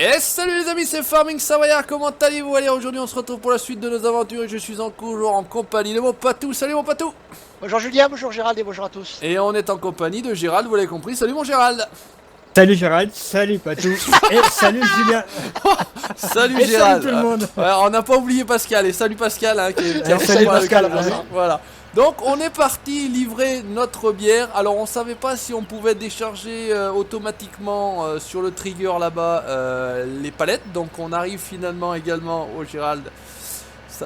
Et salut les amis, c'est Farming Savoyard, comment allez-vous? Allez, aujourd'hui on se retrouve pour la suite de nos aventures et je suis toujours en compagnie de mon patou. Salut mon patou. Bonjour Julien, bonjour Gérald et bonjour à tous. Et on est en compagnie de Gérald, vous l'avez compris. Salut mon Gérald. Salut Gérald, salut Patou, et salut Julien. Salut et Gérald. Salut tout le monde. Ouais, on n'a pas oublié Pascal, et salut Pascal hein, qui est salut Pascal, voilà. Donc on est parti livrer notre bière. Alors on savait pas si on pouvait décharger automatiquement sur le trigger là-bas les palettes. Donc on arrive finalement également au Gérald.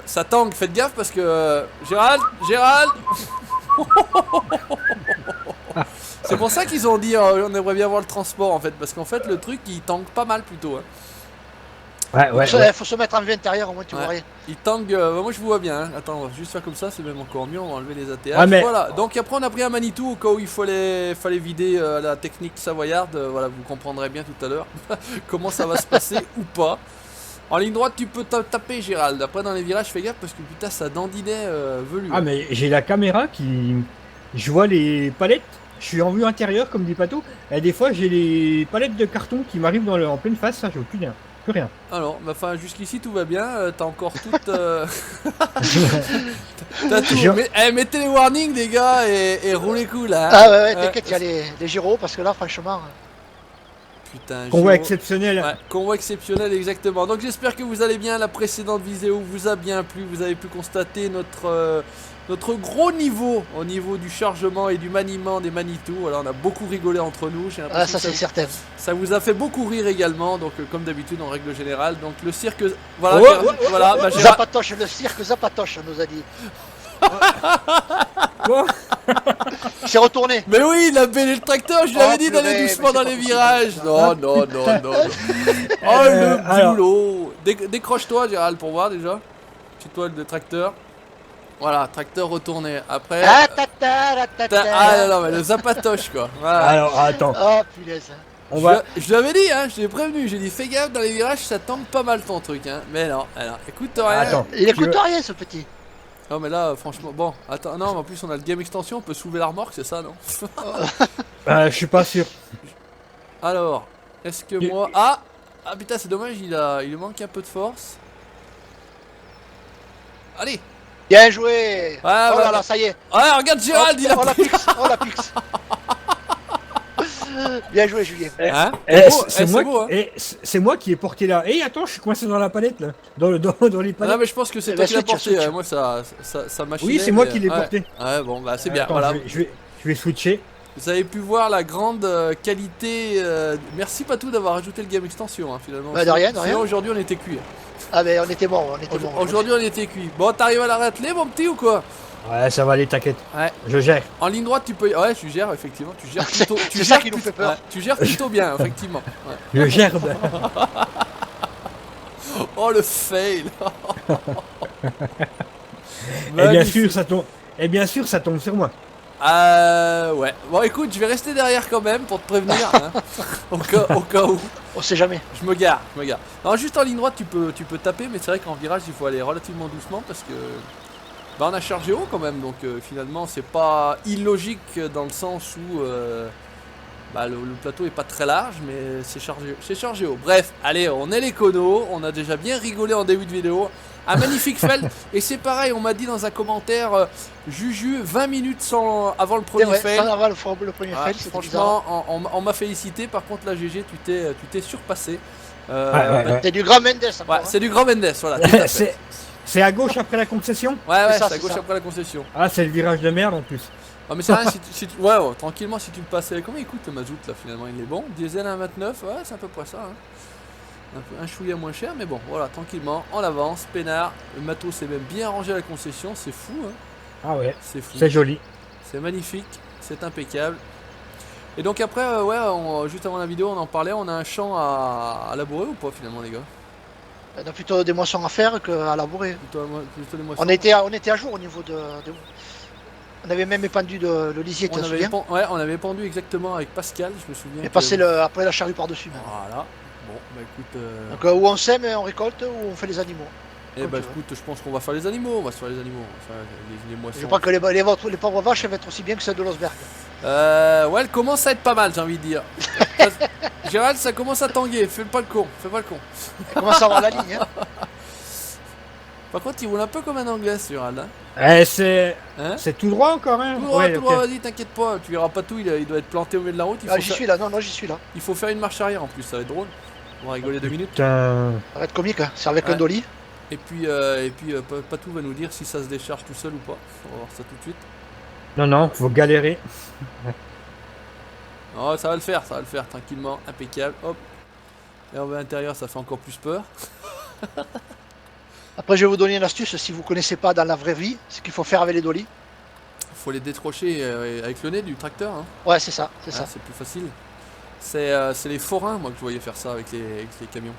Ça tangue, faites gaffe parce que Gérald c'est pour ça qu'ils ont dit on aimerait bien voir le transport en fait. Parce qu'en fait le truc il tangue pas mal plutôt hein. Ouais. Faut se mettre en vue intérieure, au moins tu vois rien. Il tangue, moi je vous vois bien, hein. Attends, on va juste faire comme ça, c'est même encore mieux, on va enlever les ATH. Ouais, mais... Voilà, donc après on a pris un Manitou au cas où il fallait vider la technique savoyarde. Voilà, vous comprendrez bien tout à l'heure comment ça va se passer ou pas. En ligne droite, tu peux taper Gérald. Après dans les virages, fais gaffe parce que putain ça dandinait velu. Ah mais j'ai la caméra qui... Je vois les palettes, je suis en vue intérieure comme dit Patou, et des fois j'ai les palettes de carton qui m'arrivent en pleine face, ça je vois plus rien. Alors, enfin jusqu'ici tout va bien, t'as encore toute... t'as tout. Mettez les warnings les gars et roulez cool hein. Ah ouais, t'inquiète, il y a les gyros parce que là franchement... Putain, convoi exceptionnel. Ouais, convoi exceptionnel exactement. Donc j'espère que vous allez bien. La précédente vidéo vous a bien plu. Vous avez pu constater notre gros niveau au niveau du chargement et du maniement des Manitou. Voilà, on a beaucoup rigolé entre nous. Ah ça c'est certain. Ça vous a fait beaucoup rire également. Donc comme d'habitude en règle générale. Donc le cirque, voilà, voilà. Bah, Zapatoche, le cirque Zapatoche nous a dit. C'est retourné. Mais oui, il a bêlé le tracteur, je lui avais dit d'aller doucement dans les virages. Non. Oh le boulot. Décroche-toi Gérald pour voir déjà. Petite toile de tracteur. Voilà, tracteur retourné. Après. Ah non, mais le zapatoche quoi. Voilà. Alors attends. Oh punaise. Je lui avais dit, hein, je l'ai prévenu, j'ai dit fais gaffe dans les virages, ça tombe pas mal ton truc, hein. Mais non, alors, écoute rien. Attends, il écoute rien ce petit. Non mais là franchement bon attends non mais en plus on a le game extension, on peut soulever la remorque, c'est ça non? Je suis pas sûr. Alors est-ce que moi ah putain c'est dommage, il lui manque un peu de force. Allez. Bien joué. Oh là là ça y est. Ouais regarde Gérald il a pris. La pix. Bien joué Julien. C'est moi qui ai porté là. Et attends, je suis coincé dans la palette là. Dans les palettes. Non mais je pense que c'est toi qui l'as porté, moi ça machinait. Oui c'est moi qui l'ai porté. Ouais bon bah c'est bien. Attends, voilà. Je vais switcher. Vous avez pu voir la grande qualité. Merci Patou d'avoir ajouté le game extension hein, finalement. Bah de rien. Aujourd'hui on était cuit. Ah mais on était mort, Aujourd'hui on était cuit. Bon t'arrives à la rateler mon petit ou quoi? Ouais ça va aller, t'inquiète. Ouais. Je gère. En ligne droite tu peux. Ouais tu gères effectivement. Tu gères plutôt. C'est ça qui nous fait peur. Ouais, tu gères plutôt bien effectivement. Ouais. Je gère. Oh le fail. Et bien sûr ça tombe sur moi. Ouais. Bon écoute, je vais rester derrière quand même pour te prévenir. Hein, au cas où. On sait jamais. Je me gare. Non, juste en ligne droite tu peux taper, mais c'est vrai qu'en virage il faut aller relativement doucement parce que bah, on a chargé haut quand même, donc finalement c'est pas illogique dans le sens où bah, le plateau est pas très large, mais c'est chargé haut. Bref, allez, on est les conos, on a déjà bien rigolé en début de vidéo. Un magnifique fail, et c'est pareil, on m'a dit dans un commentaire, Juju, 20 minutes avant le premier fail. Avant le premier fail, franchement, on m'a félicité, par contre là GG, tu t'es surpassé. C'est du grand Mendes. Ouais, c'est du grand Mendes, voilà. C'est à gauche après la concession? Ouais, c'est à gauche après la concession. Ah, c'est le virage de merde en plus. Ah mais c'est rien, ouais, tranquillement si tu le passais. Comment il coûte le mazout là finalement, il est bon. Diesel à 1,29, ouais c'est à peu près ça. Hein. Un chouïa moins cher, mais bon, voilà, tranquillement, on avance, peinard. Le matos est même bien rangé à la concession, c'est fou. Hein. Ah ouais, c'est fou. C'est joli. C'est magnifique, c'est impeccable. Et donc après, juste avant la vidéo, on en parlait, on a un champ à labourer ou pas finalement les gars? On a plutôt des moissons à faire qu'à labourer. Plutôt des moissons. On était à jour au niveau de... On avait même épandu le lisier, tu te souviens? Ouais, on avait pendu exactement avec Pascal, je me souviens. Et passé après la charrue par-dessus. Voilà. Bon, bah écoute... Donc où on sème et on récolte, ou on fait les animaux. Eh bah écoute, je pense qu'on va faire les animaux, les moissons. Je crois que les pauvres vaches elles vont être aussi bien que celles de Losberg. Ouais, elle commence à être pas mal, j'ai envie de dire. Gérald, ça commence à tanguer, fais pas le con, fais pas le con. Elle commence à avoir la ligne. Hein. Par contre, il roule un peu comme un anglais, ce Gérald. Hein. C'est Hein tout droit encore, hein. Tout droit, Ouais, tout ok. droit, vas-y, t'inquiète pas, tu verras pas tout, il doit être planté au milieu de la route. Ah, j'y suis là, non, j'y suis là. Il faut faire une marche arrière en plus, ça va être drôle. On va rigoler 2 minutes. Putain. Ça va être comique, hein. C'est avec Ouais. un dolly. Et puis Patou va nous dire si ça se décharge tout seul ou pas. On va voir ça tout de suite. Non, faut galérer. Oh, ça va le faire, tranquillement, impeccable. Hop. Et on va à l'intérieur, ça fait encore plus peur. Après, je vais vous donner une astuce si vous connaissez pas dans la vraie vie, ce qu'il faut faire avec les dolly. Faut les détrocher avec le nez du tracteur. Hein. Ouais, c'est ça, c'est Ah, ça. c'est plus facile. C'est les forains, moi, que je voyais faire ça avec les camions.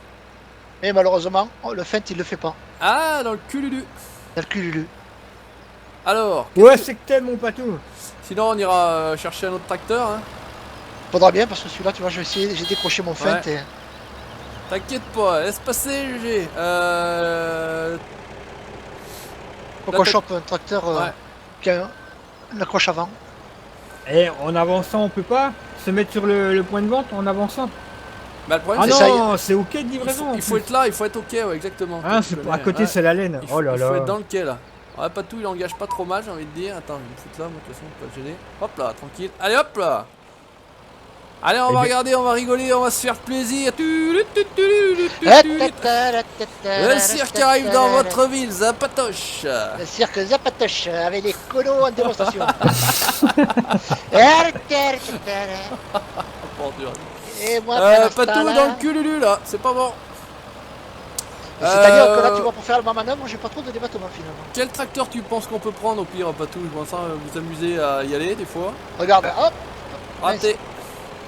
Mais malheureusement, le feint, il le fait pas. Ah, dans le cululu. Dans le cululu. Alors, Ouais, c'est que t'aimes, mon patou. sinon on ira chercher un autre tracteur. Hein. Faudra bien parce que celui-là, tu vois, je vais essayer, j'ai décroché mon feint Ouais. et. T'inquiète pas, laisse passer, GG. Faut Là, qu'on t'as- chope un tracteur Ouais. qui a une accroche avant. Et en avançant, on peut pas se mettre sur le point de vente en avançant. Bah, le problème, Ah c'est ça, non, c'est ok de il livraison. il faut être là, il faut être ok, ouais, exactement. Ah, Je connais, à côté, ouais. c'est la laine. Il faut, Oh là il faut là. être dans le quai là. Ouais, pas tout, il engage pas trop mal, j'ai envie de dire. Attends, je vais me foutre là, moi, de toute façon, pas te gêner. Hop là, tranquille. Allez, hop là. Allez, on Eh va bien- regarder, on va rigoler, on va se faire plaisir. Le Le cirque arrive dans votre ville, Zapatoche. Le cirque Zapatoche avec les colos en démonstration. Bon, dur. Et moi, Pas tout dans le cululu là, c'est pas bon. C'est-à-dire que là, tu vois, pour faire ma manœuvre, j'ai pas trop de débattement finalement. Quel tracteur tu penses qu'on peut prendre au pire, Patou? Je pense à vous amuser à y aller des fois. Regarde, hop, Raté.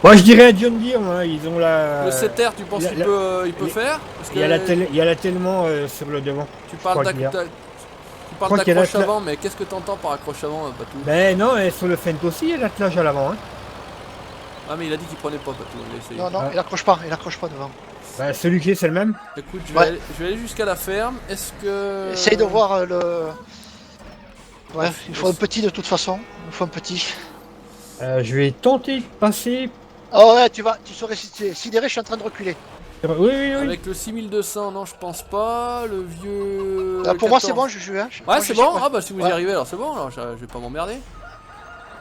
Moi, je dirais à John Deere, moi, ils ont la. Le CTR, tu penses la- qu'il la- peut les- faire? Parce Il y a la, que il y a la tellement sur le devant. tu parles crois qu'il y a. tu parles crois qu'il y a d'accroche la- avant, mais qu'est-ce que t'entends par accroche avant, Patou? Ben non, et sur le Fent aussi, il y a l'attelage à l'avant. Hein. Ah, mais il a dit qu'il prenait pas, Patou. Il a essayé. non, non, Ah. il accroche pas devant. Ben, celui que j'ai, c'est le même. Écoute, je Ouais. vais aller jusqu'à la ferme. Est-ce que. Essaye de voir le. Ouais, il faut un petit de toute façon. Il faut un petit. Je vais tenter de passer. Oh ouais, tu serais sidéré, je suis en train de reculer. Oui, oui, oui. Avec le 6200, non, je pense pas. Le vieux. Ah, le pour moi, c'est 14. bon, je joue. Hein. Ouais, Moi, c'est je sais bon. pas. Ah, bah si vous y Ouais. arrivez, alors c'est bon. Alors je vais pas m'emmerder.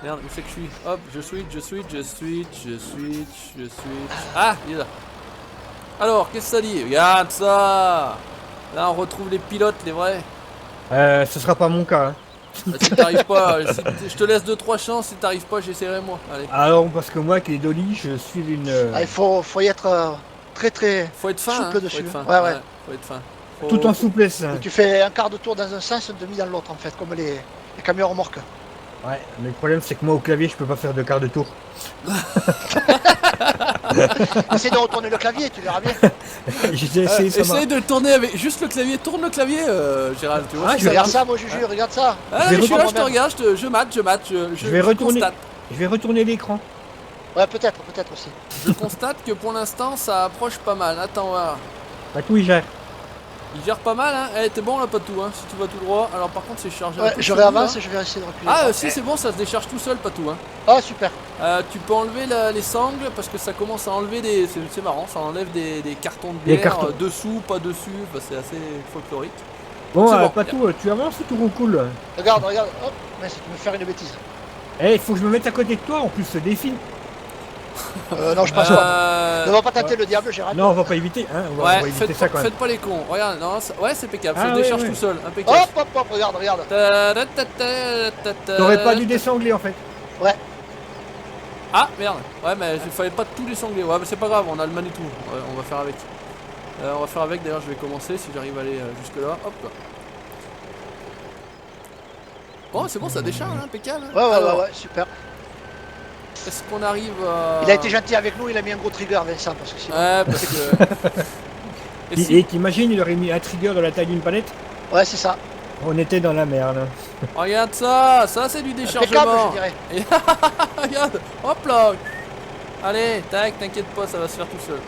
Merde, où c'est que je suis? Hop, je switch. Ah, il est là. Alors, qu'est-ce que ça dit? Regarde ça. Là, on retrouve les pilotes, les vrais. Ce sera pas mon cas. Hein. Si t'arrives pas, je te laisse 2-3 chances. Si t'arrives pas, j'essaierai moi. Allez. Alors, parce que moi, avec les dolly, je suis une. Ah, il faut y être très très. Faut être fin. Souple Hein, dessus. Faut être fin. Ouais, ouais. Faut être fin. Faut- Tout en souplesse. Hein. Tu fais un quart de tour dans un sens, un demi dans l'autre en fait, comme les camions remorques. Ouais, mais le problème, c'est que moi, au clavier, je peux pas faire de quart de tour. Essaye de retourner le clavier, tu verras bien. J'ai essayé, ça Essaye de le tourner avec juste le clavier. Tourne le clavier, Gérald. Tu vois? Ah, si je ça vais Regarde marche. ça, moi Juju, regarde ça. Ah, je vais je suis là, je te retourner- regarde, je match, Je vais retourner. constate. Je vais retourner l'écran. Ouais, peut-être aussi. Je constate que pour l'instant ça approche pas mal. Attends, voilà. Bah, tout, il gère. Il gère pas mal, hein. Eh, t'es bon là, pas tout, hein. Si tu vas tout droit. Alors par contre, c'est chargé. un Ouais, peu je celui-là. réavance et je vais essayer de reculer. Ah, si, c'est bon, ça se décharge tout seul, pas tout, hein. Ah, super. Tu peux enlever les sangles parce que ça commence à enlever des. C'est marrant, ça enlève des cartons de Des bière cartons. dessous, pas dessus. Enfin, c'est assez folklorique. Bon, C'est bon. pas tout, tu avances ou tout roule. Regarde, hop, mais tu me faire une bêtise. Eh, il faut que je me mette à côté de toi, en plus, ce défi. Non, je passe pas. Ne va pas tenter Ouais. le diable, Gérald. Non, on va pas éviter, hein. On va Ouais, éviter faites, ça quand même. faites pas les cons. Regarde, non, ouais, c'est impeccable. Ah, Ça se ouais, décharge ouais. tout seul, impeccable. Hop, regarde. T'aurais pas dû désangler, en fait. Ah merde, ouais mais il fallait pas tous les sangler, ouais mais c'est pas grave, on a le Manitou, ouais, on va faire avec. On va faire avec, d'ailleurs je vais commencer si j'arrive à aller jusque là, hop. Bon c'est bon, ça décharge, hein, impeccable. Hein. Alors, Ouais, super. est-ce qu'on arrive à... Il a été gentil avec nous, il a mis un gros trigger, Vincent, parce que sinon. Ouais parce que... Et si- Et t'imagines, il aurait mis un trigger de la taille d'une palette. Ouais, c'est ça. On était dans la merde. Regarde ça, ça c'est du Impeccable, déchargement. je dirais. Et regarde, hop là. Allez, tac, t'inquiète pas, ça va se faire tout seul.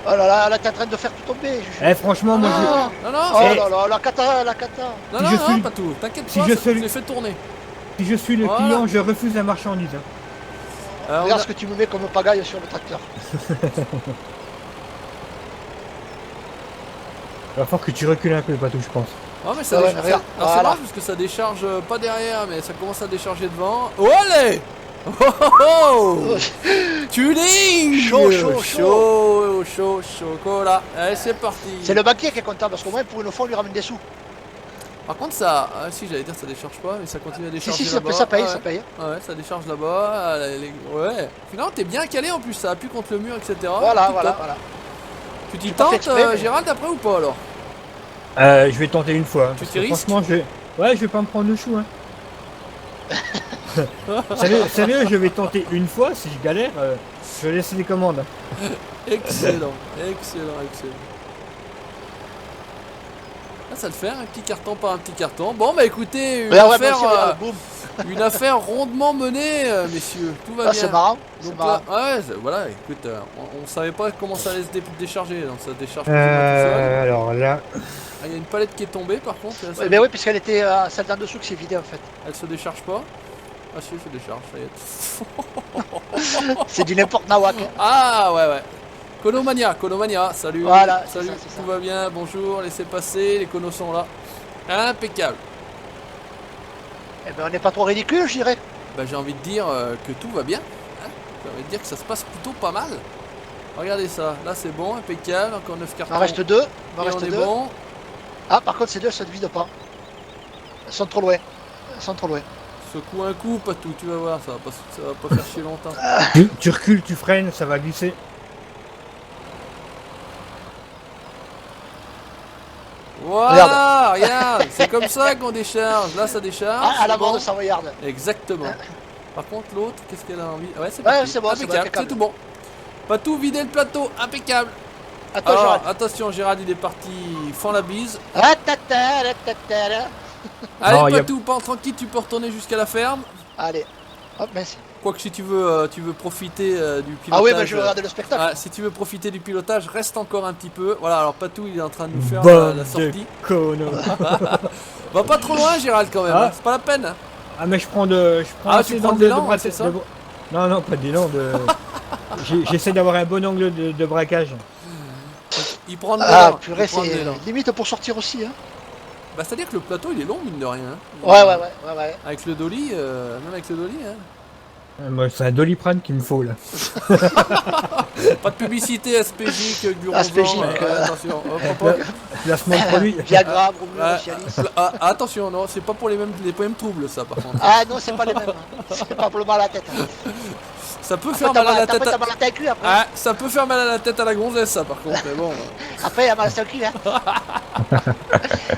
Oh là là, t'es en train de faire tout tomber, Juju. Eh, franchement, moi, Ah, Non, non, Oh c'est- là là, la cata. non, si non, je non, suis- pas tout, t'inquiète si pas, je je suis- l'ai fait tourner. Si je suis le Voilà. client, je refuse la marchandise. Hein. On Regarde a- ce que tu me mets comme pagaille sur le tracteur. Il va falloir que tu recules un peu, Patou, je pense. Ouais, mais ça Ouais, décharge. regarde, Alors c'est voilà. marrant parce que ça décharge pas derrière, mais ça commence à décharger devant. Oh, allez. Oh, oh, oh. Tuning. Chaud, chaud, chaud, chocolat. Allez, c'est parti. C'est le banquier qui est content parce qu'au moins pour une fois on lui ramène des sous. Par contre, ça. Ah, si, j'allais dire ça décharge pas, mais ça continue à Si, décharger si, là-bas. ça paye, Ah, ça ouais. paye. Ouais, ça décharge là-bas. Ah, ouais. Finalement, t'es bien calé en plus, ça appuie contre le mur, etc. Voilà, Tout voilà, top. voilà. Tu t'y J'ai pas fait tentes, exprès, mais- Gérald, après ou pas alors? Je vais tenter une fois. Hein, Tu parce t'y que risques? franchement, ouais, je vais pas me prendre le chou. Hein. Sérieux, je vais tenter une fois. Si je galère, je vais laisser les commandes. Excellent, excellent, excellent. Ah, ça le fait, un petit carton par un petit carton. Bon, bah écoutez, Regarde, ouais, moi aussi, regarde, boum. une affaire rondement menée, messieurs. Tout va Ah, bien. c'est marrant. C'est Donc marrant. là, ouais, voilà, écoute, on savait pas comment ça allait se décharger, donc ça décharge plus ou moins tout seul. Alors là, Ah, il y a une palette qui est tombée par contre, là, Ouais, mais oui, puisqu'elle était celle d'en dessous qui s'est vidée en fait. elle se décharge pas. Ah si, elle se décharge, ça y est. C'est du n'importe nawak. Hein. Ah ouais, ouais. Konomania, salut. Voilà, c'est salut, ça, c'est tout ça. va bien, bonjour, laissez passer, les conos sont là. Impeccable. Eh ben on n'est pas trop ridicule, je dirais. Bah j'ai envie de dire que tout va bien. Hein, j'ai envie de dire que ça se passe plutôt pas mal. Regardez ça, là c'est bon, impeccable, encore 9 Il cartons. m'en reste deux. Il Et m'en on reste est deux. bon. Ah, par contre, ces deux, ça ne vide pas. Elles sont trop loin. Elles sont trop loin. Secoue un coup, pas tout, tu vas voir, ça va pas faire chier longtemps. tu recules, tu freines, ça va glisser. Voilà, regarde, c'est comme ça qu'on décharge. Là ça décharge. Ah, à la c'est mort bon. de Savoyard. Exactement. Par contre l'autre, qu'est-ce qu'elle a envie? Ouais, c'est Ouais, parti. c'est bon, c'est bon, Impeccable, impeccable. c'est tout bon. Pas tout vider le plateau, impeccable. Attends, Alors, Gérald. attention, Gérald, il est parti, fend la bise. Ah, tata, la tata, là. Allez, Non, y a- Patou, pas tranquille, tu peux retourner jusqu'à la ferme. Allez. Hop, merci. Quoique si tu veux profiter du pilotage. Ah oui, mais je vais regarder le spectacle. Si tu veux profiter du pilotage, reste encore un petit peu. Voilà, alors Patou, il est en train de nous faire Bande la de sortie. conneries. Va pas trop loin, Gérald, quand même. Ah. Hein, c'est pas la peine. Hein. Ah, mais je prends Ah, assez tu prends d'angle de l'élan, braquage, c'est ça Non, non, pas d'élan. J'essaie d'avoir un bon angle de braquage. Il prend de Ah, l'élan, purée, il prend de c'est l'élan. limite pour sortir aussi. Hein. Bah, c'est-à-dire que le plateau, il est long, mine de rien. Hein. Ouais. Avec le dolly, même avec le dolly, hein. Moi, c'est un Doliprane qu'il me faut là. Pas de publicité aspégique, Guronzan. Aspégique, Attention, hop, hop, hop. Placement de produit. Viagra, Bromure, Ouais. Cialis. Attention, non, c'est pas pour les mêmes troubles, ça, par contre. Ah non, c'est pas les mêmes. Hein. C'est pas pour le mal à la tête. Hein. Ça peut Après, faire mal à la tête. t'as mal à la cul après. Ah, ça peut faire mal à la tête à la gonzesse, ça, par contre, mais bon. Après, il y a mal à la cul. Hein.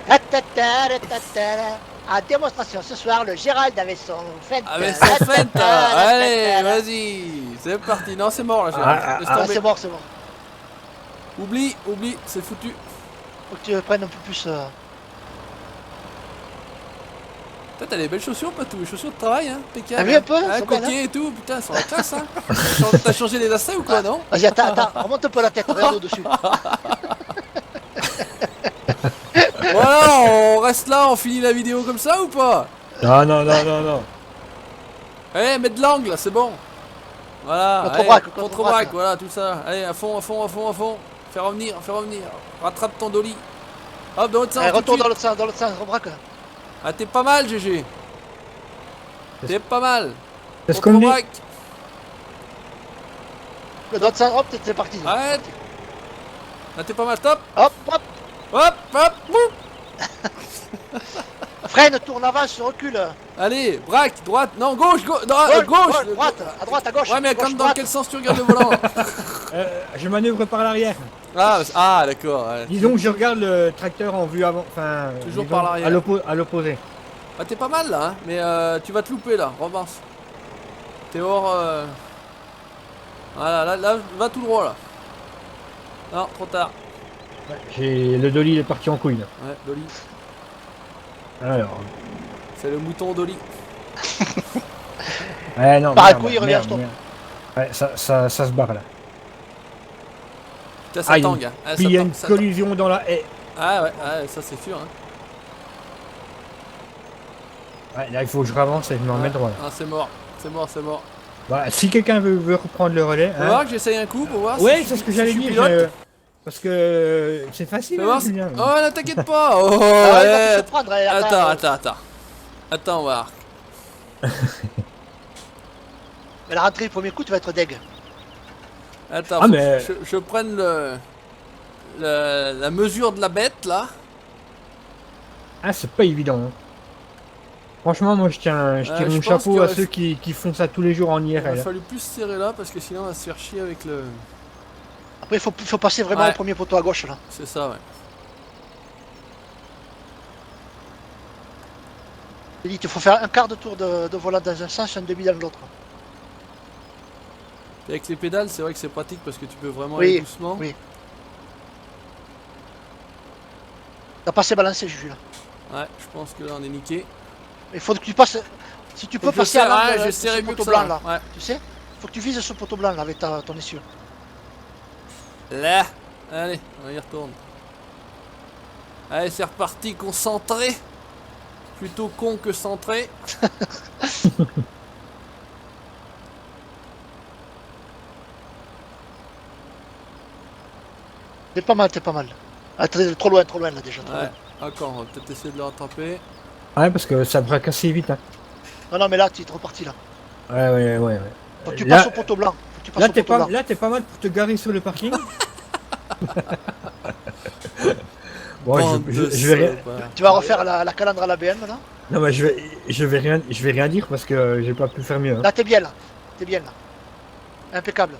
Ah, tata, la tata, la. En démonstration ce soir, le Gérald avait son fête. Avec son fente, allez, vas-y, c'est parti. Non, c'est mort, là, Gérald. Laisse Ah, tomber. c'est mort, c'est mort. Oublie, c'est foutu. Faut que tu prennes un peu plus. Putain, t'as les belles chaussures, pas tout, les chaussures de travail, hein, impeccable. T'as vu un peu, Ah, elles sont belles, coquet et tout, putain, elles sont la classe, hein. T'as changé les lacets ou quoi, non? Vas-y, attends, remonte un peu la tête, regarde au-dessus. Voilà, on reste là, on finit la vidéo comme ça ou pas? Non, non, non, non, non. Allez, mets de l'angle, là, c'est bon. Voilà, Contre-braque, allez, contre-braque. contre-braque, voilà, tout ça. Allez, à fond, à fond, à fond, à fond. Fais revenir, fais revenir. Rattrape ton dolly. Hop, dans l'autre sens. Allez, tout de retourne suite. dans l'autre sens, rebraque. Ah, t'es pas mal, GG. T'es pas mal. C'est ce qu'on me dit. Contre-braque. Dans l'autre sens, hop, c'est parti. Arrête. Là, t'es pas mal, stop. Hop, hop. Hop, hop, boum. Freine, tourne, avance, recule. Allez, braque, droite, non, gauche, Gauche, gauche. droite, à droite, à gauche. Ouais, mais gauche, comme dans droite. quel sens tu regardes le volant? Je manœuvre par l'arrière. Ah, d'accord. Ouais. Disons que je regarde le tracteur en vue avant. Enfin, Toujours disons, par l'arrière. À l'opposé. Ah, t'es pas mal là, hein, mais tu vas te louper là, Romance. T'es hors. Voilà, là, va tout droit là. Non, trop tard. Ouais, le dolly il est parti en couille là. Ouais, Dolly. Alors. C'est le mouton Dolly. Ouais, non. Par un merde, coup, il revient, merde, stop. merde. Ouais, ça se barre là. Putain, ça Aïe. tangue. Hein. Ah, Puis ça il y a tangue, une ça tangue. collision dans la haie. Ah ouais, ça c'est sûr. Hein. Ouais, là, il faut que je avance et je me remets droit. Là. Ah, c'est mort, c'est mort, c'est mort. Bah, si quelqu'un veut reprendre le relais. Faut Hein. voir que j'essaye un coup pour voir Ouais, si c'est je ce que si j'allais je suis dire. pilote. Parce que c'est facile, Fais hein, voir si- Julien. Oh, ne t'inquiète pas. Oh, Ah, il va ouais. te surprendre. Hein, Attends, voir. Mais la rentrée, le premier coup, tu vas être deg. Attends, Ah, faut mais- que je prenne la mesure de la bête là. Ah, c'est pas évident. Hein. Franchement, moi, je tire je mon pense chapeau que- à ceux qui font ça tous les jours en Il aurait IRL. fallu plus serrer là parce que sinon on va se faire chier avec le. Après, il faut passer vraiment Ouais. au premier poteau à gauche là. C'est ça, ouais. Je dis, il faut faire un quart de tour de volant dans un sens, un demi dans l'autre. Et avec les pédales, c'est vrai que c'est pratique parce que tu peux vraiment Oui, aller doucement. oui. T'as pas assez balancé, Juju là. Ouais, je pense que là on est niqué. Il faut que tu passes. Si tu peux passer à l'angle j'ai de serré ce mieux que poteau ça. blanc là. Ouais. Tu sais, faut que tu vises ce poteau blanc là avec ton essieu. Là, allez, on y retourne. Allez, c'est reparti, concentré. Plutôt con que centré. T'es pas mal, t'es pas mal. Ah, t'es trop loin là déjà. Trop Ouais, loin. encore, on va peut-être essayer de le rattraper. Ouais, parce que ça braque assez vite. Hein. Non, mais là, tu es reparti là. Ouais. Faut que tu Là- passes au poteau blanc. Faut que tu passes Là, au poteau blanc. t'es pas mal pour te garer sur le parking. Bon, Bande de je vais rien. salopards. Tu vas refaire la calandre à la BM là. Non, mais je vais rien dire parce que j'ai pas pu faire mieux. Hein. Là, t'es bien là. T'es bien là. Impeccable.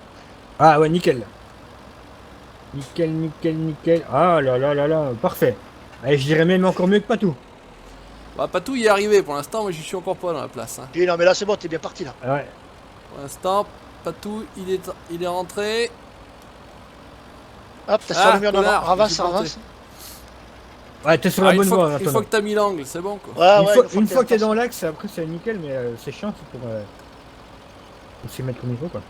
Ah ouais, nickel. Nickel. Ah là, parfait. Allez, je dirais même encore mieux que Patou. Bah, pas tout y est arrivé pour l'instant, moi j'y suis encore pas dans la place. Hein. Et non, mais là, c'est bon, t'es bien parti là. Ah ouais. Pour l'instant, pas tout, il est rentré. Hop, t'as Ah, sur le mur, non, connard, avance, je me suis planté. avance. Ouais, t'es sur Ah, la bonne voie, une Antoine. fois que t'as mis l'angle, c'est bon quoi. Ouais, ouais, Une fois que t'es t'es dans l'axe, après c'est nickel, mais c'est chiant c'est pour s'y mettre au niveau quoi.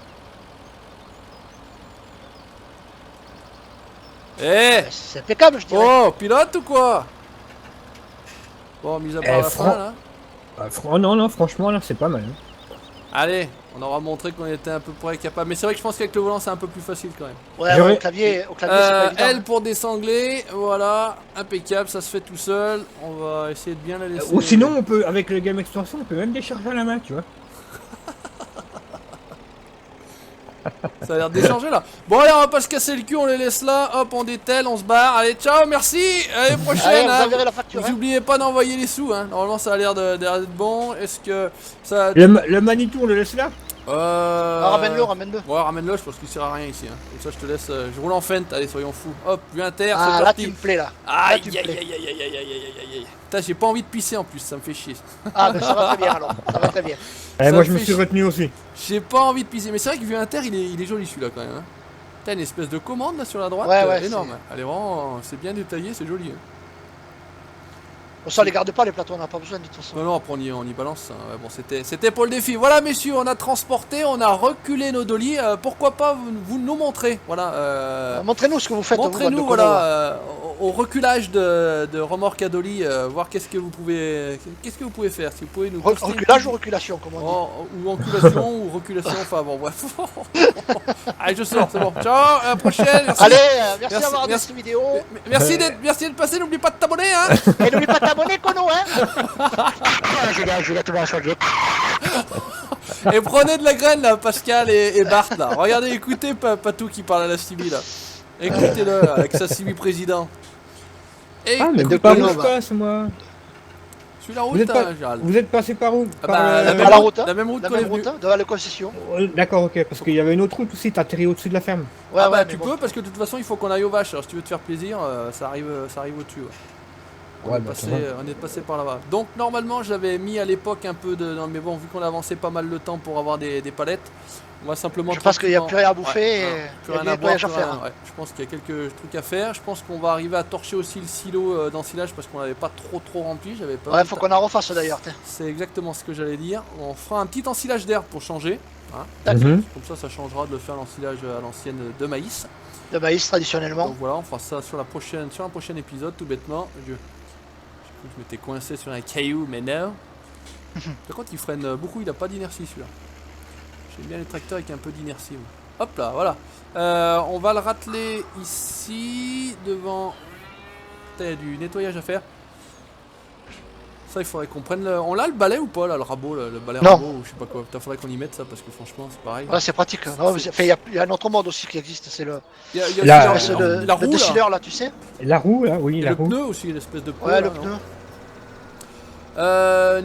Eh C'est impeccable, je dirais. Oh, pilote ou quoi? Bon, mis à part la Fran- fin là. Oh non, franchement là c'est pas mal. Hein. Allez, on aura montré qu'on était à peu près capable. Mais c'est vrai que je pense qu'avec le volant c'est un peu plus facile quand même. Ouais, J'aurais- au clavier, c'est pas évident. Elle pour désangler, voilà, impeccable, ça se fait tout seul. On va essayer de bien la laisser. Ou sinon on peut, avec le game extension, on peut même décharger à la main, tu vois. Ça a l'air d'échanger là. Bon, allez, on va pas se casser le cul, on les laisse là. Hop, on dételle, on se barre. Allez, ciao, merci. Allez, prochaine. Allez, vous hein. enverrez la facture. Vous Hein. oubliez pas d'envoyer les sous. Hein. Normalement, ça a l'air d'être bon. Est-ce que ça. Le Manitou on le laisse là. Ah, ramène-le. Ouais, ramène-le, je pense qu'il sert à rien ici. Hein. Comme ça, je te laisse. Je roule en feinte. Allez, soyons fous. Hop, vue inter, Ah, c'est là, parti. tu me plais là. Aïe, tu aïe, me aïe, plais. aïe, aïe, aïe, aïe, aïe, aïe. Putain, j'ai pas envie de pisser en plus, ça me fait chier. Ah, ben ça va très bien alors. Ça va très bien. Eh, Ça moi me je me fait suis chier. retenu aussi. J'ai pas envie de pisser. Mais c'est vrai que vue inter, il est joli celui-là quand même. Hein. T'as une espèce de commande là sur la droite, Ouais, ouais, énorme. Elle est vraiment. C'est bien détaillé, c'est joli. Hein. Bon, ça, les garde pas les plateaux, on n'a pas besoin de toute façon. Non, après on y balance. Ça. Ouais, bon, c'était pour le défi. Voilà, messieurs, on a transporté, on a reculé nos dollies. Pourquoi pas vous nous montrer. Voilà. Montrez-nous ce que vous faites. vous, Montrez-nous, bande de connards, là. voilà, au reculage de remorque à dolly, voir qu'est-ce que vous pouvez faire. Si vous pouvez nous poster une Reculage petite- ou reculation, comme on dit. ou enculation ou reculation, enfin bon, bref. Allez, je sors, c'est bon. Ciao, à la prochaine. Merci. Allez, merci Merci, d'avoir regardé merci. cette vidéo. Merci d'être passé, n'oublie pas de t'abonner, hein. Et n'oublie pas de t'abonner, Kono, hein. Julien, tout le monde sur le Et prenez de la graine là, Pascal et Bart là. Regardez, écoutez Patou qui parle à la Stevie là. Écoutez-le là, avec sa Stevie président. Et Ah mais de de pas où Kono, je passe moi. je suis la Vous route, êtes pas- hein, Gérald. Vous êtes passé par où Ah Par bah, le- la, même la route, route, hein. la même route La qu'on est même venu. route, hein, devant la concession. D'accord, ok, parce qu'il y avait une autre route aussi, t'atterris au-dessus de la ferme. Ouais, Ah bah ouais, tu mais peux bon. parce que de toute façon il faut qu'on aille aux vaches. Alors si tu veux te faire plaisir, ça arrive au-dessus. Ouais. Ouais, bah, ça va. On est passé par là-bas. Donc normalement j'avais mis à l'époque un peu de. Non, mais bon, vu qu'on a avancé pas mal de temps pour avoir des palettes, on va simplement. Je pense qu'il n'y a plus rien à tranquillement- bouffer et non, il plus y a rien du à boire, nettoyage à plus faire. rien, ouais. Je pense qu'il y a quelques trucs à faire. Je pense qu'on va arriver à torcher aussi le silo d'ensilage parce qu'on l'avait pas trop rempli. J'avais pas. Ouais, faut qu'on en refasse d'ailleurs. tiens. C'est exactement ce que j'allais dire. On fera un petit ensilage d'air pour changer. Hein. Mhm. Comme ça changera de le faire l'ensilage à l'ancienne de maïs. De maïs traditionnellement. Donc voilà, on fera ça sur un prochain épisode, tout bêtement. Je m'étais coincé sur un caillou, mais non. Par contre, il freine beaucoup, il a pas d'inertie celui-là. J'aime bien les tracteurs avec un peu d'inertie. Ouais. Hop là, voilà. On va le rateler ici, devant. Putain, il y a du nettoyage à faire. Ça, il faudrait qu'on prenne le. On l'a le balai ou pas là, le rabot, le balai Non. rabot ou je sais pas quoi. Putain, faudrait qu'on y mette ça parce que franchement, c'est pareil. Ouais, c'est pratique. Non, mais enfin, il y a un autre mode aussi qui existe, c'est le Il y a Là, aussi la roue là. décileur là, tu sais. La roue, là, oui, Et la le roue. pneu aussi, l'espèce de pneu. Ouais, là, le non pneu.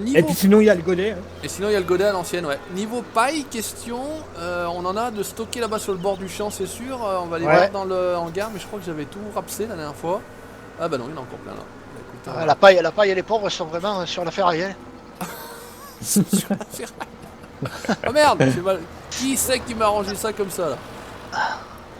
Niveau... Et puis sinon, il y a le godet. Hein. Et sinon, il y a le godet à l'ancienne, ouais. Niveau paille, question, on en a de stocker là-bas sur le bord du champ, c'est sûr. On va les Ouais. voir dans le hangar, mais je crois que j'avais tout rapsé la dernière fois. Ah bah non, il y en a encore plein là. Bah, écoute, La paille et les pauvres sont vraiment sur la ferraille. sur la ferraille. Oh merde, j'ai mal. Qui c'est qui m'a arrangé ça comme ça là?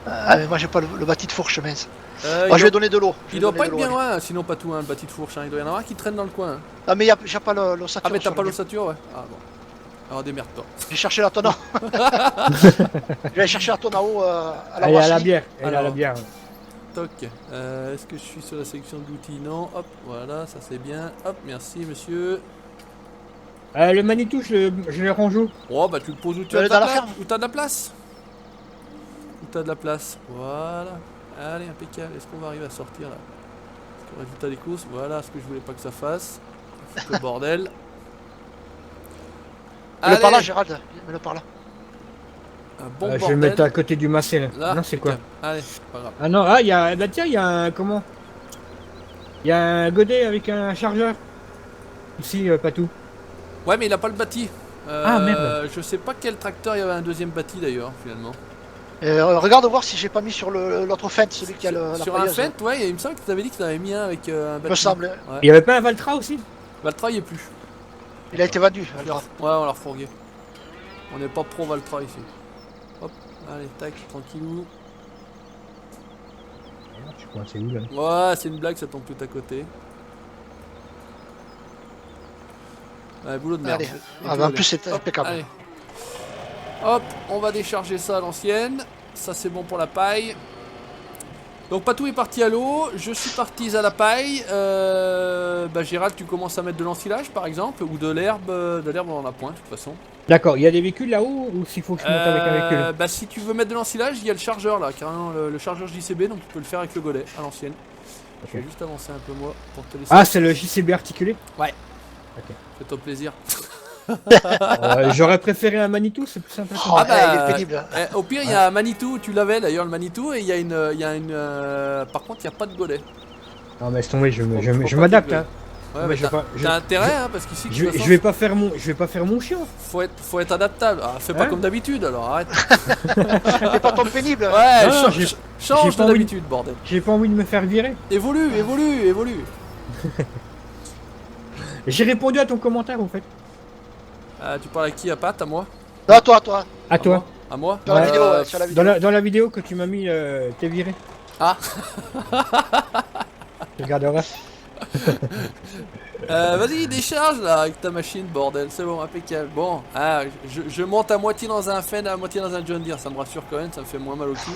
Ah, mais moi j'ai pas le bâti de fourche mince. Il Moi je vais doit, donner de l'eau. il doit pas être bien loin, sinon pas tout, hein, le bâti de fourche, hein. Il doit y en avoir un qui traîne dans le coin. Hein. Ah, mais j'ai pas l'ossature. Ah mais t'as sur pas le mien. l'ossature, ouais. Ah bon. Alors démerde-toi. J'ai cherché la tonne en haut. Je vais aller chercher la tonne en haut à la Elle est à la brasserie. bière. Elle est à la Alors. bière. Toc. Est-ce que je suis sur la section d'outils? Non. Hop, voilà, ça c'est bien. Hop, merci monsieur. Le Manitou, je le range où? Oh bah tu le poses où tu Dans as de la la place. ferme. Où t'as de la place. Où t'as de la place. Voilà. Allez, impeccable. Est-ce qu'on va arriver à sortir là? Parce que le résultat des courses, voilà ce que je voulais pas que ça fasse. Ça fout le bordel. Mets-le par là, Allez. Gérald. Mets-le par là. Un bon Je vais bordel. le mettre à côté du macé là. Là, Non, c'est quoi? impeccable. Allez, pas grave. Ah non, ah, il y a. Bah tiens, il y a un. Comment? Il y a un godet avec un chargeur. Ici, Patou. Ouais, mais il a pas le bâti. Ah, merde. Je sais pas quel tracteur il y avait un deuxième bâti d'ailleurs, finalement. Regarde voir si j'ai pas mis sur l'autre fente, celui qui a la Sur un pailleuse. Fent, ouais, il me semble que tu avais dit que tu avais mis un avec un bâti. Me semble. Ouais. Il y avait pas un Valtra aussi? Valtra, il est plus. Il a été vendu. Alors. Ouais, on l'a refourgué. On n'est pas pro Valtra ici. Hop, allez, tac, tranquillou. Je crois que c'est où là? Ouais, c'est une blague, ça tombe tout à côté. Ouais, boulot de merde. Allez. Et Ah, tout bah, en va plus c'est bien. Hop, impeccable. allez. Hop, on va décharger ça à l'ancienne. Ça, c'est bon pour la paille. Donc Patou est parti à l'eau, je suis parti à la paille. Bah Gérald, tu commences à mettre de l'ensilage par exemple, ou de l'herbe dans la pointe de toute façon. D'accord, il y a des véhicules là-haut ou s'il faut que je monte avec un véhicule? Bah si tu veux mettre de l'ensilage, il y a le chargeur là, carrément le chargeur JCB, donc tu peux le faire avec le godet à l'ancienne. Je vais juste avancer un peu moi pour te laisser. Ah, c'est le JCB articulé? Fais-toi plaisir. J'aurais préféré un Manitou, c'est plus simple. Oh, Ah bah, il est pénible. Au pire, il y a un Manitou, tu l'avais d'ailleurs le Manitou, et il y a une. Par contre, il n'y a pas de godet. Non, mais laisse tomber, je Faut pas m'adapte. qu'il Hein. Ouais, Mais mais je vais pas- t'as intérêt, hein, parce qu'ici, de toute façon, Je vais pas faire mon chiant. faut être adaptable. Ah, fais pas Hein comme d'habitude alors, arrête. T'es pas ton pénible. Ouais, Non, change, j'ai change pas de envie- d'habitude, bordel. J'ai pas envie de me faire virer. Évolue. J'ai répondu à ton commentaire en fait. Tu parles à qui? À Pat? À moi? Non, toi. À toi. À moi? Sur la vidéo, Euh, ouais, sur la vidéo. Dans la vidéo que tu m'as mis, t'es viré. Ah. Tu regarderas. Vas-y, décharge là avec ta machine, bordel, c'est bon, impeccable. Bon, je monte à moitié dans un Fenn, à moitié dans un John Deere, ça me rassure quand même, ça me fait moins mal au cul.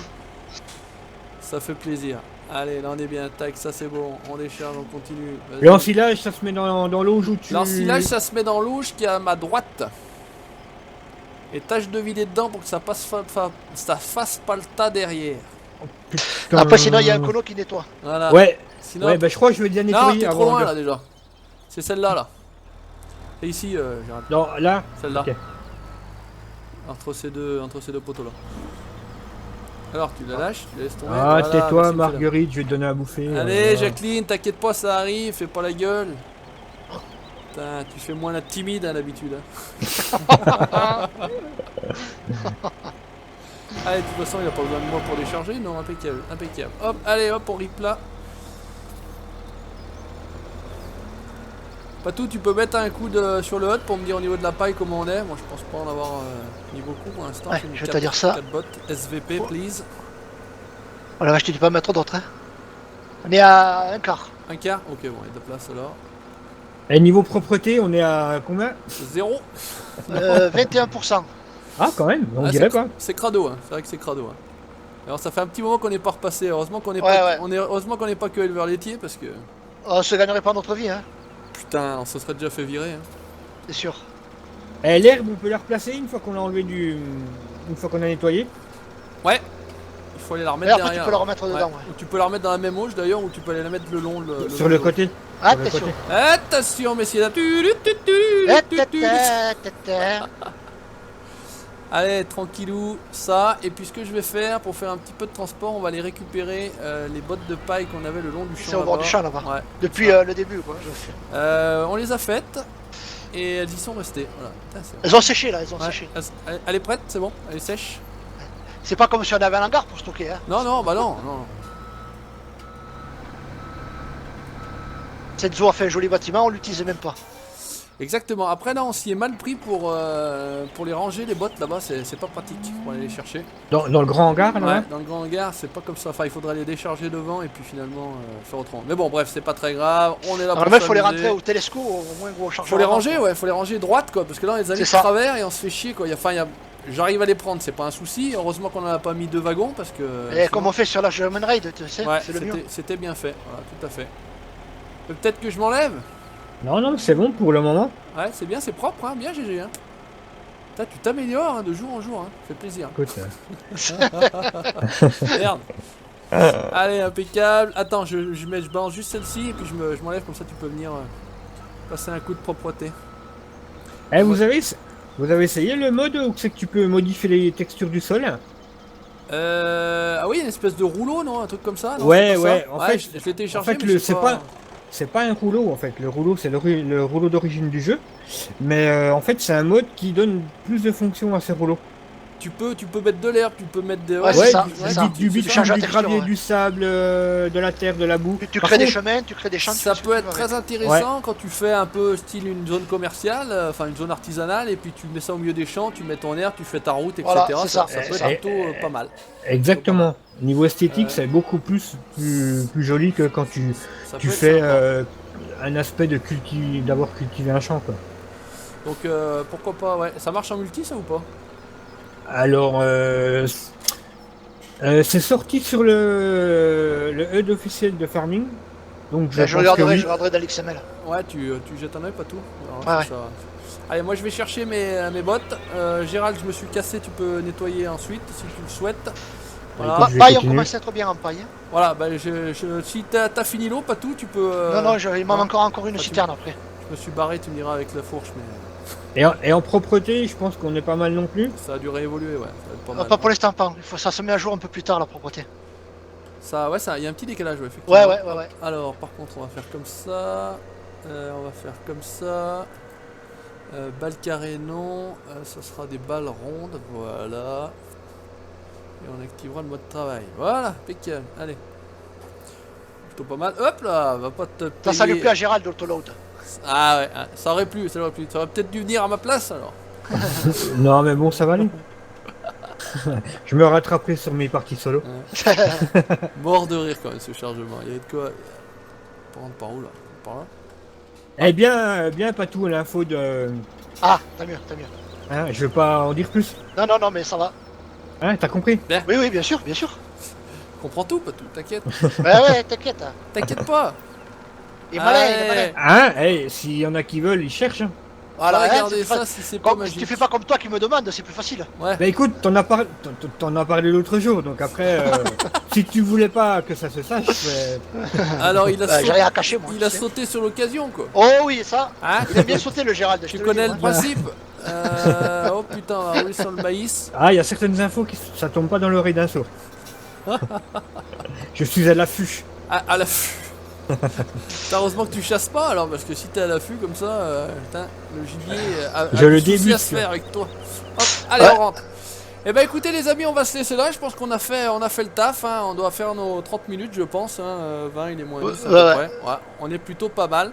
Ça fait plaisir. Allez, là on est bien, tac, ça c'est bon, on décharge, on continue. Vas-y. L'ensilage, ça se met dans l'eau où tu. L'ensilage, ça se met dans l'ouche qui est à ma droite. Et tâche de vider dedans pour que ça fasse pas le tas derrière. Putain. Après, sinon, il y a un colo qui nettoie. Voilà. Ouais. Sinon, Ouais, bah je crois que je vais déjà non, nettoyer t'es trop avant. loin là déjà. C'est celle-là là. C'est ici, Gérald. Non, là. Celle-là. Ok. Entre ces deux poteaux là. Alors tu la lâches, tu la laisses tomber. Ah, Voilà, tais-toi, merci, monsieur. Marguerite, je vais te donner à bouffer. Allez, Jacqueline, t'inquiète pas, ça arrive, fais pas la gueule. Putain, tu fais moins la timide hein, d'habitude. Hein. Allez, de toute façon, il a pas besoin de moi pour décharger, non, impeccable, impeccable. Hop, allez, hop, on rip là. Patou, tu peux mettre un coup sur le HUD pour me dire au niveau de la paille comment on est. Moi, je pense pas en avoir ni beaucoup pour l'instant. Ouais, J'ai mis je vais te quatre- dire ça. quatre bottes. SVP, please. Oh la vache, tu dis pas mettre d'autres. Hein. On est à un quart. Un quart. Ok, bon, il y a de la place alors. Et niveau propreté, on est à combien? 0. 21%. Ah, quand même, on Ah, dirait pas. C'est crado, hein. C'est vrai que c'est crado. Hein. Alors ça fait un petit moment qu'on n'est pas repassé. Heureusement qu'on n'est Ouais, pas, ouais. heureusement qu'on n'est pas que éleveur laitier parce que On se gagnerait pas notre vie. Hein. putain, on se serait déjà fait virer. Hein. c'est sûr. Et l'herbe, on peut la replacer une fois qu'on a enlevé une fois qu'on a nettoyé. Ouais. Il faut aller la Et remettre après, derrière. tu peux la remettre dedans. Ouais. Ou tu peux la remettre dans la même auge d'ailleurs, ou tu peux aller la mettre le long. Sur le côté. Sur le Attention. côté. Attention, messieurs, dames. Allez, tranquillou, ça. Et puis ce que je vais faire, pour faire un petit peu de transport, on va aller récupérer les bottes de paille qu'on avait le long du champ. C'est au bord du champ là-bas. Ouais. Depuis le début, quoi. On les a faites et elles y sont restées. Voilà. Putain, c'est bon. Elles ont séché là, elles ont Ouais. séché. Elle est prête, c'est bon, elle est sèche. C'est pas comme si on avait un hangar pour stocker. Hein. Non, non, bah non, non. Cette zoo a fait un joli bâtiment, on l'utilise même pas. Exactement. Après là, on s'y est mal pris pour les ranger les bottes là-bas. C'est pas pratique pour aller les chercher. Dans le grand hangar, là. Ouais, dans le grand hangar, c'est pas comme ça. Enfin, il faudrait les décharger devant et puis finalement faire autrement. Mais bon, bref, c'est pas très grave. On est là pour Alors, il faut les s'amuser. rentrer au télescope, au moins gros chargeur. Faut les ranger, ouais, faut les ranger droite quoi, parce que là on les a mis de C'est ça. travers et on se fait chier quoi. J'arrive à les prendre, c'est pas un souci. Heureusement qu'on en a pas mis 2 wagons parce que. Et sinon- comme on fait sur la German Raid, tu sais, Ouais, c'est le mieux. c'était bien fait, voilà, tout à fait. Peut-être que je m'enlève. Non, non, c'est bon pour le moment. Ouais, c'est bien, c'est propre, hein, bien GG. Hein. Putain, tu t'améliores hein, de jour en jour, hein. Ça fait plaisir. Écoute, Merde. Allez, impeccable. Attends, je balance juste celle-ci et puis je m'enlève comme ça tu peux venir passer un coup de propreté. eh, vous avez essayé le mode où c'est que tu peux modifier les textures du sol? Ah oui, une espèce de rouleau, non? Un truc comme ça? Non, Ouais, c'est pas ouais, ça en fait, je l'ai téléchargé, en fait, mais c'est pas un rouleau en fait. Le rouleau, c'est le rouleau d'origine du jeu. Mais en fait, c'est un mode qui donne plus de fonctions à ces rouleaux. tu peux mettre de l'herbe, tu peux mettre des... Ouais, c'est ça, du, c'est ça. du Tu bitume, changes la du texture, gravier, ouais. du sable, de la terre, de la boue. Tu Par crées des contre, chemins, tu crées des champs. tu Ça fais ce que peut tu être veux très avec. intéressant quand tu fais un peu style une zone commerciale, enfin une zone artisanale, et puis tu mets ça au milieu des champs, tu mets ton herbe, tu fais ta route, etc. Voilà, c'est ça. Ça peut C'est- être plutôt pas mal. Exactement. Niveau esthétique, Ouais. c'est beaucoup plus joli que quand tu Ça tu peut être fais sympa. un aspect d'avoir cultivé un champ, quoi. Donc pourquoi pas, ouais. Ça marche en multi ça ou pas? Alors, c'est sorti sur le HUD officiel de Farming. Donc je Je pense que regarderai, oui. je regarderai dans l'XML. Ouais, tu jettes un oeil, pas tout. Alors, Ouais, c'est ça. Allez, moi je vais chercher mes bottes. Gérald, je me suis cassé, tu peux nettoyer ensuite si tu le souhaites. Voilà, Écoute, je vais Paille, on continuer. commence à être bien en paille. Hein. voilà bah, si t'as fini l'eau, pas tout, tu peux... Non, non, il m'en ouais. manque encore une Ah, tu- citerne après. Je me suis barré, tu me diras avec la fourche, mais Et en propreté, je pense qu'on est pas mal non plus. ça a dû réévoluer, ouais. Ça va être pas mal. Pas pour l'instant, pas. Ça se met à jour un peu plus tard, la propreté. Ça, ouais, il y a un petit décalage, ouais, effectivement. Ouais. Alors, par contre, on va faire comme ça. On va faire comme ça. Balles carrées, non. Ça sera des balles rondes, voilà. Et on activera le mode travail. Voilà, impeccable. Allez. Plutôt pas mal. Hop là, va pas te Ça payer. salue plus à Gérald d'Autoload. Ah ouais, ah, ça aurait pu, ça aurait pu. Ça aurait peut-être dû venir à ma place alors. Non, mais bon, ça va aller. Je me rattraperai sur mes parties solo. Mort de rire quand même ce chargement. Il y avait de quoi. Prendre par où là? Par là? Eh bien, pas tout l'info de. Ah, tant mieux, tant mieux. Hein, je veux pas en dire plus. Non, mais ça va. Hein, t'as compris? Oui, bien sûr, bien sûr. Comprends tout, pas tout, t'inquiète. Ouais, t'inquiète. T'inquiète pas. Il est malin, il est Allez. malin. Hein, eh, s'il y en a qui veulent, ils cherchent. Hein. Voilà, Ouais, regardez c'est ça pas- si c'est pas Comme, magique. tu fais pas comme toi qui me demande, c'est plus facile. Ouais. Bah écoute, t'en as parlé l'autre jour, donc après, si tu voulais pas que ça se sache, Alors il a, J'ai rien à cacher, moi. il tu a sais. sauté sur l'occasion quoi. Oh oui, ça. Hein? Il aime bien sauter le Gérald. je Tu te le connais dis, le moi. principe. Oh putain, on va rouler sur le maïs. ah, il y a certaines infos qui ça tombe pas dans l'oreille d'un sourd. Je suis à l'affût. À l'affût. Heureusement que tu chasses pas alors, parce que si t'es à l'affût comme ça, putain, le gibier a Je le du souci débute, à se faire avec toi. Hop, allez, on rentre. Eh ben écoutez les amis, on va se laisser là. Je pense qu'on a fait le taf. Hein. On doit faire nos 30 minutes, je pense. Hein. 20, il est moins 10 à peu Ouais. près. Ouais, on est plutôt pas mal.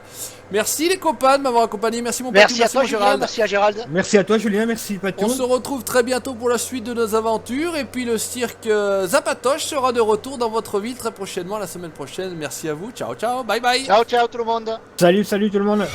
Merci les copains de m'avoir accompagné. Merci mon Merci Patou, à toi, mon Julien. Gérald. Merci à Gérald. Merci à toi, Julien, merci Patou. On se retrouve très bientôt pour la suite de nos aventures. Et puis le cirque Zapatoche sera de retour dans votre ville très prochainement, la semaine prochaine. Merci à vous. Ciao, ciao. Bye bye. Ciao tout le monde. Salut tout le monde.